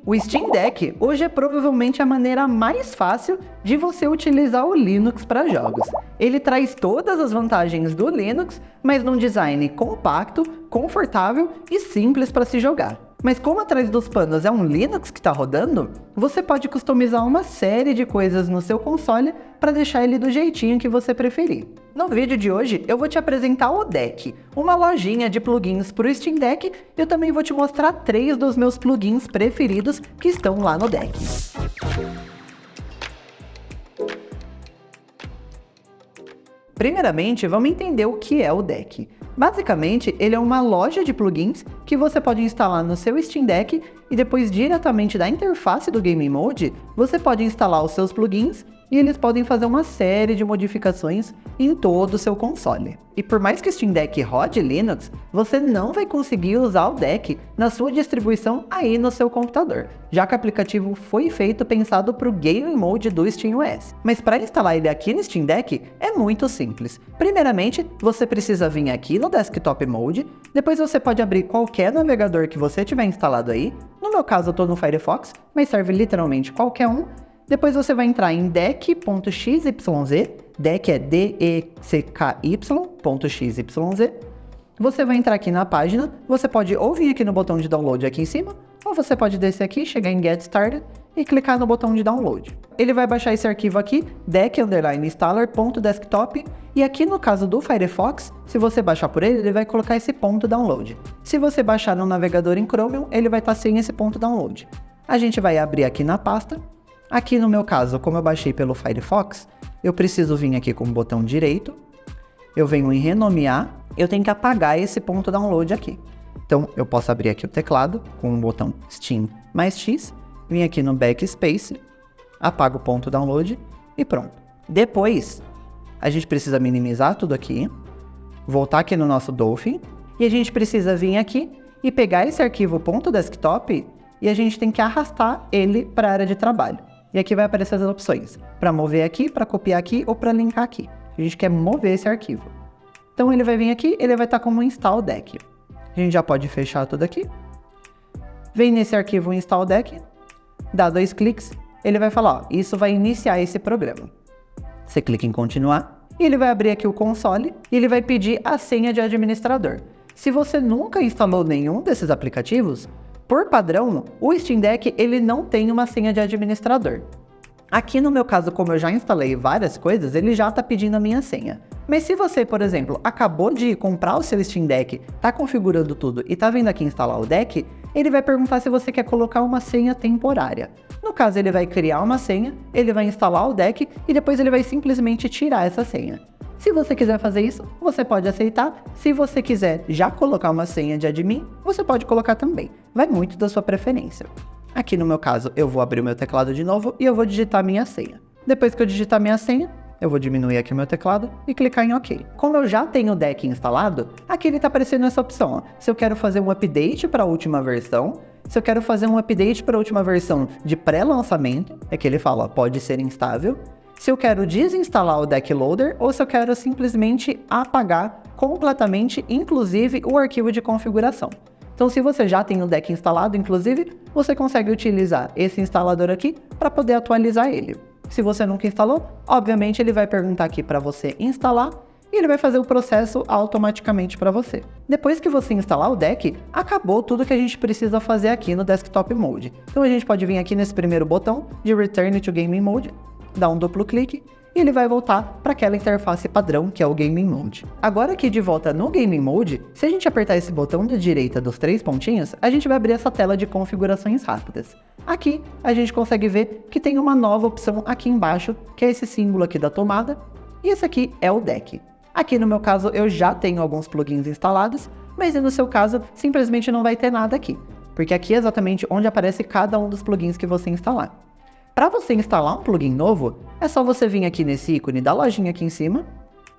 O Steam Deck hoje é provavelmente a maneira mais fácil de você utilizar o Linux para jogos. Ele traz todas as vantagens do Linux, mas num design compacto, confortável e simples para se jogar. Mas como atrás dos panos é um Linux que está rodando, você pode customizar uma série de coisas no seu console para deixar ele do jeitinho que você preferir. No vídeo de hoje eu vou te apresentar o Deck, uma lojinha de plugins para o Steam Deck, e eu também vou te mostrar 3 dos meus plugins preferidos que estão lá no Deck. Primeiramente, vamos entender o que é o Deck. Basicamente, ele é uma loja de plugins que você pode instalar no seu Steam Deck e depois diretamente da interface do Game Mode, você pode instalar os seus plugins e eles podem fazer uma série de modificações em todo o seu console. E por mais que o Steam Deck rode Linux, você não vai conseguir usar o Deck na sua distribuição aí no seu computador, já que o aplicativo foi pensado para o Game Mode do SteamOS. Mas para instalar ele aqui no Steam Deck é muito simples. Primeiramente, você precisa vir aqui no Desktop Mode, depois você pode abrir qualquer navegador que você tiver instalado aí. No meu caso eu estou no Firefox, mas serve literalmente qualquer um. Depois você vai entrar em deck.xyz, deck é decky.xyz. Você vai entrar aqui na página, você pode ou vir aqui no botão de download aqui em cima, ou você pode descer aqui, chegar em Get Started e clicar no botão de download. Ele vai baixar esse arquivo aqui, deck_installer.desktop, e aqui no caso do Firefox, se você baixar por ele vai colocar esse ponto download. Se você baixar no navegador em Chromium, ele vai estar sem esse ponto download. A gente vai abrir aqui na pasta. Aqui no meu caso, como eu baixei pelo Firefox, eu preciso vir aqui com o botão direito, eu venho em renomear, eu tenho que apagar esse ponto download aqui. Então eu posso abrir aqui o teclado com o botão Steam mais X, vim aqui no Backspace, apago o ponto download e pronto. Depois, a gente precisa minimizar tudo aqui, voltar aqui no nosso Dolphin, e a gente precisa vir aqui e pegar esse arquivo .desktop e a gente tem que arrastar ele para a área de trabalho. E aqui vai aparecer as opções, para mover aqui, para copiar aqui ou para linkar aqui. A gente quer mover esse arquivo. Então ele vai vir aqui, ele vai estar como install deck. A gente já pode fechar tudo aqui. Vem nesse arquivo install deck, dá 2 cliques, ele vai falar, ó, isso vai iniciar esse programa. Você clica em continuar, e ele vai abrir aqui o console, e ele vai pedir a senha de administrador. Se você nunca instalou nenhum desses aplicativos, por padrão, o Steam Deck ele não tem uma senha de administrador. Aqui no meu caso, como eu já instalei várias coisas, ele já está pedindo a minha senha. Mas se você, por exemplo, acabou de comprar o seu Steam Deck, está configurando tudo e está vindo aqui instalar o Deck, ele vai perguntar se você quer colocar uma senha temporária. No caso, ele vai criar uma senha, ele vai instalar o Deck e depois ele vai simplesmente tirar essa senha. Se você quiser fazer isso, você pode aceitar. Se você quiser já colocar uma senha de admin, você pode colocar também. Vai muito da sua preferência. Aqui no meu caso, eu vou abrir o meu teclado de novo e eu vou digitar minha senha. Depois que eu digitar minha senha, eu vou diminuir aqui o meu teclado e clicar em OK. Como eu já tenho o Deck instalado, aqui ele está aparecendo essa opção. Ó. Se eu quero fazer um update para a última versão, se eu quero fazer um update para a última versão de pré-lançamento, é que ele fala, ó, pode ser instável. Se eu quero desinstalar o Deck Loader ou se eu quero simplesmente apagar completamente, inclusive, o arquivo de configuração. Então, se você já tem o Deck instalado, inclusive, você consegue utilizar esse instalador aqui para poder atualizar ele. Se você nunca instalou, obviamente ele vai perguntar aqui para você instalar e ele vai fazer o processo automaticamente para você. Depois que você instalar o Deck, acabou tudo que a gente precisa fazer aqui no Desktop Mode. Então a gente pode vir aqui nesse primeiro botão de Return to Gaming Mode, dá um duplo clique e ele vai voltar para aquela interface padrão que é o Gaming Mode. Agora aqui de volta no Gaming Mode, se a gente apertar esse botão da direita dos 3 pontinhos, a gente vai abrir essa tela de configurações rápidas. Aqui a gente consegue ver que tem uma nova opção aqui embaixo, que é esse símbolo aqui da tomada, e esse aqui é o Deck. Aqui no meu caso eu já tenho alguns plugins instalados, mas no seu caso simplesmente não vai ter nada aqui, porque aqui é exatamente onde aparece cada um dos plugins que você instalar. Para você instalar um plugin novo, é só você vir aqui nesse ícone da lojinha aqui em cima,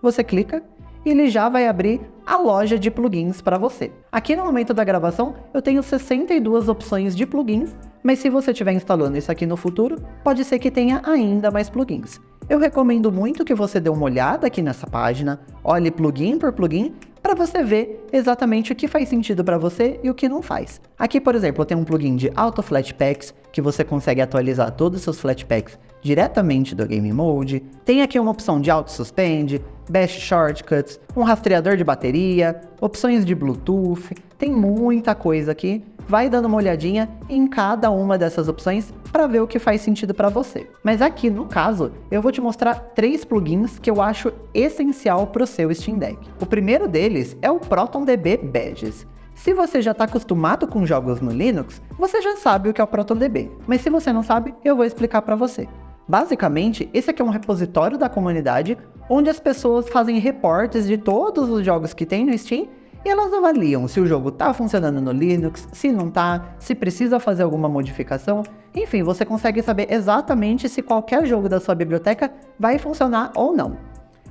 você clica e ele já vai abrir a loja de plugins para você. Aqui no momento da gravação eu tenho 62 opções de plugins, mas se você estiver instalando isso aqui no futuro, pode ser que tenha ainda mais plugins. Eu recomendo muito que você dê uma olhada aqui nessa página, olhe plugin por plugin, para você ver exatamente o que faz sentido para você e o que não faz. Aqui, por exemplo, eu tenho um plugin de Auto Flatpaks, que você consegue atualizar todos os seus Flatpaks diretamente do Game Mode. Tem aqui uma opção de auto-suspend, Bash Shortcuts, um rastreador de bateria, opções de Bluetooth, tem muita coisa aqui. Vai dando uma olhadinha em cada uma dessas opções para ver o que faz sentido para você. Mas aqui, no caso, eu vou te mostrar 3 plugins que eu acho essencial para o seu Steam Deck. O primeiro deles é o ProtonDB Badges. Se você já está acostumado com jogos no Linux, você já sabe o que é o ProtonDB. Mas se você não sabe, eu vou explicar para você. Basicamente, esse aqui é um repositório da comunidade, onde as pessoas fazem reportes de todos os jogos que tem no Steam, e elas avaliam se o jogo está funcionando no Linux, se não está, se precisa fazer alguma modificação. Enfim, você consegue saber exatamente se qualquer jogo da sua biblioteca vai funcionar ou não.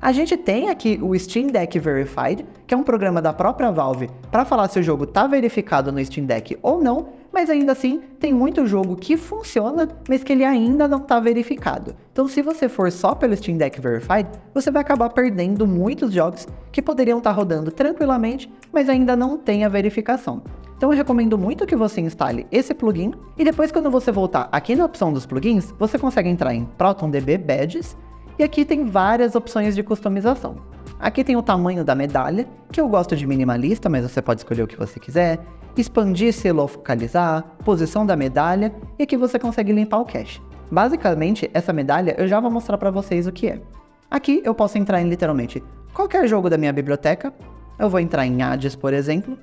A gente tem aqui o Steam Deck Verified, que é um programa da própria Valve para falar se o jogo está verificado no Steam Deck ou não, mas ainda assim tem muito jogo que funciona, mas que ele ainda não está verificado. Então se você for só pelo Steam Deck Verified, você vai acabar perdendo muitos jogos que poderiam estar rodando tranquilamente, mas ainda não tem a verificação. Então eu recomendo muito que você instale esse plugin, e depois quando você voltar aqui na opção dos plugins, você consegue entrar em ProtonDB Badges, e aqui tem várias opções de customização. Aqui tem o tamanho da medalha, que eu gosto de minimalista, mas você pode escolher o que você quiser. Expandir selo ao focalizar, posição da medalha, e aqui você consegue limpar o cache. Basicamente, essa medalha eu já vou mostrar para vocês o que é. Aqui eu posso entrar em literalmente qualquer jogo da minha biblioteca. Eu vou entrar em Hades, por exemplo.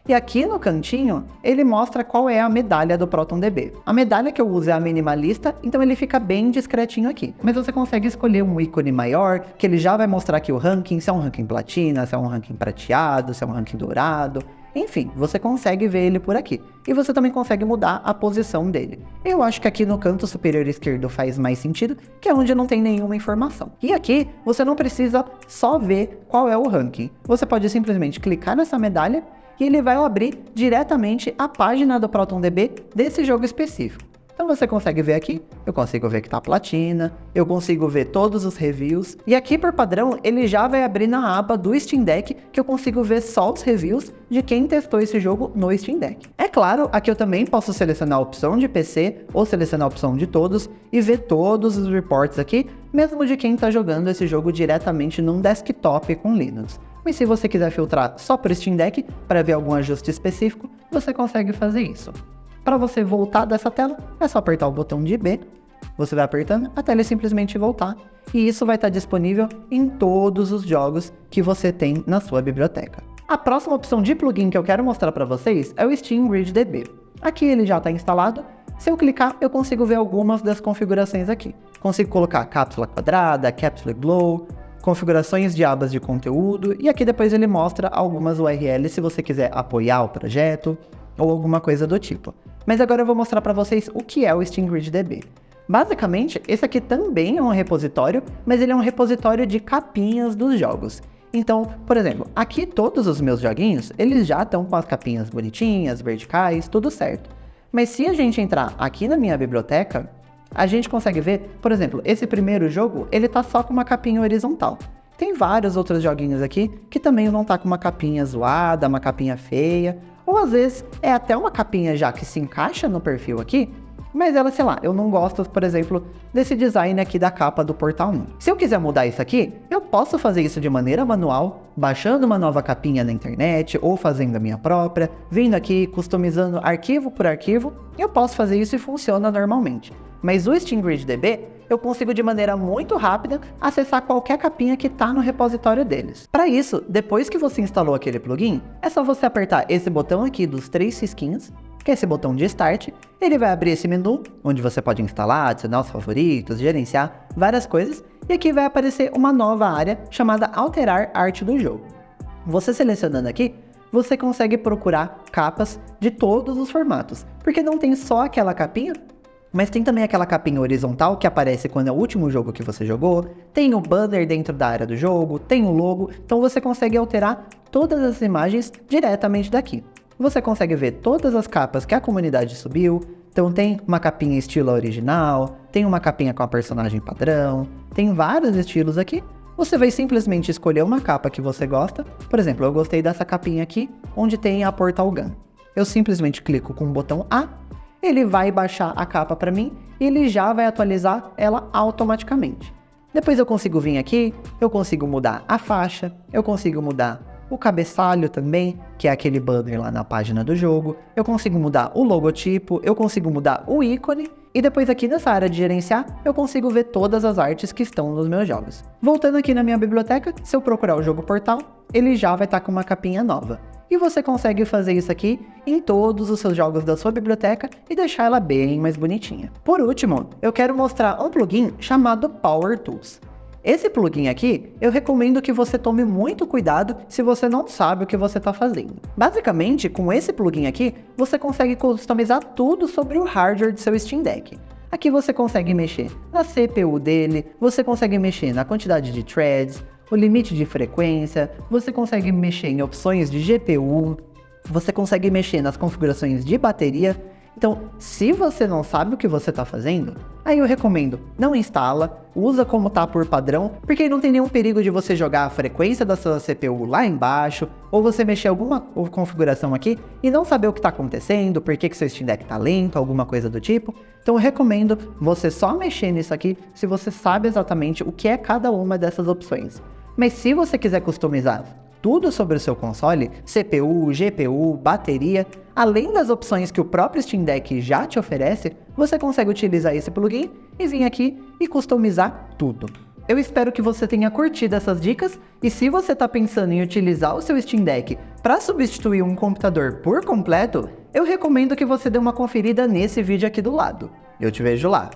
E aqui no cantinho, ele mostra qual é a medalha do ProtonDB. A medalha que eu uso é a minimalista, então ele fica bem discretinho aqui. Mas você consegue escolher um ícone maior, que ele já vai mostrar aqui o ranking, se é um ranking platina, se é um ranking prateado, se é um ranking dourado. Enfim, você consegue ver ele por aqui. E você também consegue mudar a posição dele. Eu acho que aqui no canto superior esquerdo faz mais sentido, que é onde não tem nenhuma informação. E aqui, você não precisa só ver qual é o ranking. Você pode simplesmente clicar nessa medalha, e ele vai abrir diretamente a página do ProtonDB desse jogo específico. Então você consegue ver aqui, eu consigo ver que tá platina, eu consigo ver todos os reviews, e aqui por padrão ele já vai abrir na aba do Steam Deck, que eu consigo ver só os reviews de quem testou esse jogo no Steam Deck. É claro, aqui eu também posso selecionar a opção de PC, ou selecionar a opção de todos, e ver todos os reports aqui, mesmo de quem está jogando esse jogo diretamente num desktop com Linux. Mas se você quiser filtrar só para o Steam Deck, para ver algum ajuste específico, você consegue fazer isso. Para você voltar dessa tela, é só apertar o botão de B, você vai apertando até ele simplesmente voltar, e isso vai estar disponível em todos os jogos que você tem na sua biblioteca. A próxima opção de plugin que eu quero mostrar para vocês é o Steam ReadDB. Aqui ele já está instalado. Se eu clicar, eu consigo ver algumas das configurações aqui. Consigo colocar cápsula quadrada, cápsula glow, configurações de abas de conteúdo, e aqui depois ele mostra algumas URLs se você quiser apoiar o projeto ou alguma coisa do tipo. Mas agora eu vou mostrar para vocês o que é o Steam ReadDB. Basicamente, esse aqui também é um repositório, mas ele é um repositório de capinhas dos jogos. Então, por exemplo, aqui todos os meus joguinhos, eles já estão com as capinhas bonitinhas, verticais, tudo certo. Mas se a gente entrar aqui na minha biblioteca, a gente consegue ver, por exemplo, esse primeiro jogo, ele tá só com uma capinha horizontal. Tem vários outros joguinhos aqui que também vão estar com uma capinha zoada, uma capinha feia, ou às vezes é até uma capinha já que se encaixa no perfil aqui, mas ela, sei lá, eu não gosto, por exemplo, desse design aqui da capa do Portal 1. Se eu quiser mudar isso aqui, eu posso fazer isso de maneira manual, baixando uma nova capinha na internet, ou fazendo a minha própria, vindo aqui, customizando arquivo por arquivo, eu posso fazer isso e funciona normalmente. Mas o Steam ReadDB, eu consigo de maneira muito rápida acessar qualquer capinha que está no repositório deles. Para isso, depois que você instalou aquele plugin, é só você apertar esse botão aqui dos 3 risquinhos, que é esse botão de Start. Ele vai abrir esse menu, onde você pode instalar, adicionar os favoritos, gerenciar várias coisas, e aqui vai aparecer uma nova área chamada Alterar Arte do jogo. Você selecionando aqui, você consegue procurar capas de todos os formatos, porque não tem só aquela capinha, mas tem também aquela capinha horizontal que aparece quando é o último jogo que você jogou, tem o banner dentro da área do jogo, tem o logo, então você consegue alterar todas as imagens diretamente daqui. Você consegue ver todas as capas que a comunidade subiu, então tem uma capinha estilo original, tem uma capinha com a personagem padrão, tem vários estilos aqui. Você vai simplesmente escolher uma capa que você gosta, por exemplo, eu gostei dessa capinha aqui, onde tem a Portal Gun. Eu simplesmente clico com o botão A, ele vai baixar a capa para mim e ele já vai atualizar ela automaticamente. Depois eu consigo vir aqui, eu consigo mudar a faixa, eu consigo mudar o cabeçalho também, que é aquele banner lá na página do jogo, eu consigo mudar o logotipo, eu consigo mudar o ícone, e depois aqui nessa área de gerenciar, eu consigo ver todas as artes que estão nos meus jogos. Voltando aqui na minha biblioteca, se eu procurar o jogo Portal, ele já vai estar com uma capinha nova. E você consegue fazer isso aqui em todos os seus jogos da sua biblioteca e deixar ela bem mais bonitinha. Por último, eu quero mostrar um plugin chamado Power Tools. Esse plugin aqui, eu recomendo que você tome muito cuidado se você não sabe o que você está fazendo. Basicamente, com esse plugin aqui, você consegue customizar tudo sobre o hardware do seu Steam Deck. Aqui você consegue mexer na CPU dele, você consegue mexer na quantidade de threads, o limite de frequência, você consegue mexer em opções de GPU, você consegue mexer nas configurações de bateria. Então, se você não sabe o que você está fazendo, aí eu recomendo, não instala, usa como tá por padrão, porque aí não tem nenhum perigo de você jogar a frequência da sua CPU lá embaixo, ou você mexer alguma configuração aqui e não saber o que está acontecendo, por que seu Steam Deck tá lento, alguma coisa do tipo. Então eu recomendo você só mexer nisso aqui se você sabe exatamente o que é cada uma dessas opções. Mas se você quiser customizar tudo sobre o seu console, CPU, GPU, bateria, além das opções que o próprio Steam Deck já te oferece, você consegue utilizar esse plugin e vir aqui e customizar tudo. Eu espero que você tenha curtido essas dicas e se você está pensando em utilizar o seu Steam Deck para substituir um computador por completo, eu recomendo que você dê uma conferida nesse vídeo aqui do lado. Eu te vejo lá.